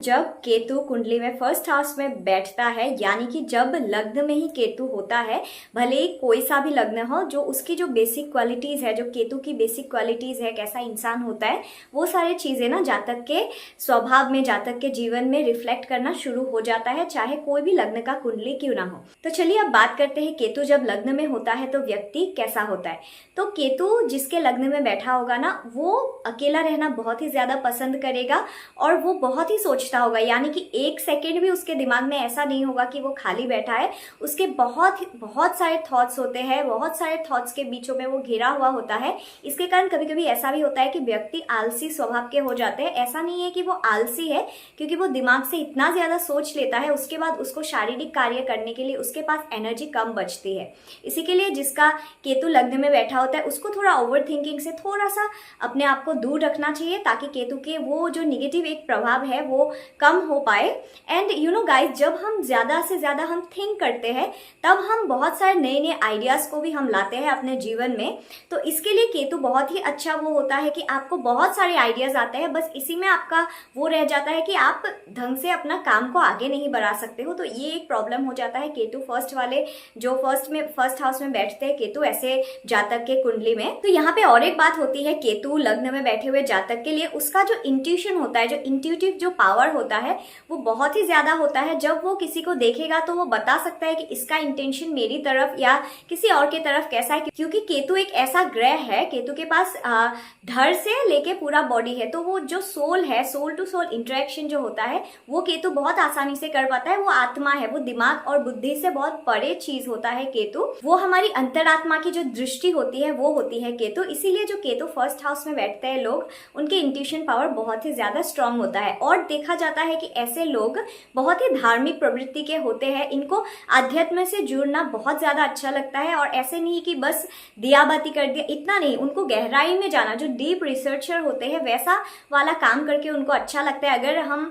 जब केतु कुंडली में फर्स्ट हाउस में बैठता है, यानी कि जब लग्न में ही केतु होता है, भले ही कोई सा भी लग्न हो, जो उसकी जो बेसिक क्वालिटीज है, जो केतु की बेसिक क्वालिटीज है, कैसा इंसान होता है, वो सारी चीजें ना जातक के स्वभाव में, जातक के जीवन में रिफ्लेक्ट करना शुरू हो जाता है, चाहे कोई भी लग्न का कुंडली क्यों ना हो। तो चलिए अब बात करते हैं केतु जब लग्न में होता है तो व्यक्ति कैसा होता है। तो केतु जिसके लग्न में बैठा होगा ना, वो अकेला रहना बहुत ही ज्यादा पसंद करेगा और वो बहुत ही सोचता होगा, यानी कि एक सेकेंड भी उसके दिमाग में ऐसा नहीं होगा कि वो खाली बैठा है। उसके बहुत सारे थॉट्स होते हैं, बहुत सारे थॉट्स के बीचों में वो घिरा हुआ होता है। इसके कारण कभी कभी ऐसा भी होता है कि व्यक्ति आलसी स्वभाव के हो जाते हैं। ऐसा नहीं है कि वो आलसी है, क्योंकि वो दिमाग से इतना ज्यादा सोच लेता है, उसके बाद उसको शारीरिक कार्य करने के लिए उसके पास एनर्जी कम बचती है। इसी के लिए जिसका केतु लग्न में बैठा होता है, उसको थोड़ा ओवर थिंकिंग से थोड़ा सा अपने आप को दूर रखना चाहिए, ताकि केतु के वो जो निगेटिव एक प्रभाव है वो कम हो पाए। एंड यू नो गाइस, जब हम ज्यादा से ज्यादा हम थिंक करते हैं, तब हम बहुत सारे नए नए आइडियाज को भी हम लाते हैं अपने जीवन में। तो इसके लिए केतु बहुत ही अच्छा वो होता है कि आपको बहुत सारे आइडियाज आते हैं, बस इसी में आपका वो रह जाता है कि आप ढंग से अपना काम को आगे नहीं बढ़ा सकते हो। तो ये एक प्रॉब्लम हो जाता है केतु फर्स्ट वाले, जो फर्स्ट हाउस में बैठते हैं केतु ऐसे जातक के कुंडली में। तो यहाँ पे और एक बात होती है केतु लग्न में बैठे हुए जातक के लिए, उसका जो इंट्यूशन होता है, जो इंट्यूटिव जो पावर होता है, वो बहुत ही ज्यादा होता है। जब वो किसी को देखेगा तो वो बता सकता है कि इसका इंटेंशन मेरी तरफ या किसी और के तरफ कैसा है, क्योंकि केतु एक ऐसा ग्रह है, केतु के पास धड़ से लेके पूरा बॉडी है। तो वो जो सोल है, सोल टू सोल इंटरेक्शन जो होता है, वो केतु बहुत आसानी से कर पाता है। वो आत्मा है, वो दिमाग और बुद्धि से बहुत बड़े चीज होता है केतु। वो हमारी अंतरात्मा की जो दृष्टि होती है वो होती है केतु। इसीलिए जो केतु फर्स्ट हाउस में बैठते हैं लोग, उनके इंट्यूशन पावर बहुत ही ज्यादा स्ट्रांग होता है। और देखा जाता है कि ऐसे लोग बहुत ही धार्मिक प्रवृत्ति के होते हैं। इनको आध्यात्म से जुड़ना बहुत ज्यादा अच्छा लगता है, और ऐसे नहीं कि बस दिया बाती कर दिया, इतना नहीं, उनको गहराई में जाना, जो डीप रिसर्चर होते हैं वैसा वाला काम करके उनको अच्छा लगता है। अगर हम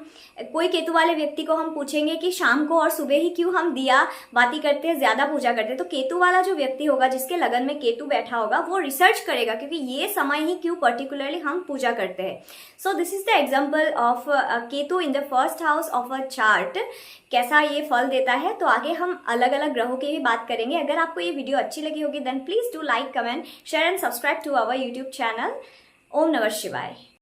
कोई केतु वाले व्यक्ति को हम पूछेंगे कि शाम को और सुबह ही क्यों हम दिया बाती करते हैं, ज्यादा पूजा करते हैं, तो केतु वाला जो व्यक्ति होगा, जिसके लगन में केतु बैठा होगा, वो रिसर्च करेगा क्योंकि ये समय ही क्यों पर्टिकुलरली हम पूजा करते हैं। So this is the example of Ketu in the first house of a chart, कैसा ये फल देता है। तो आगे हम अलग अलग ग्रहों की भी बात करेंगे। अगर आपको ये वीडियो अच्छी लगी होगी, then please do like, comment, share and subscribe to our YouTube channel. ओम नमः शिवाय।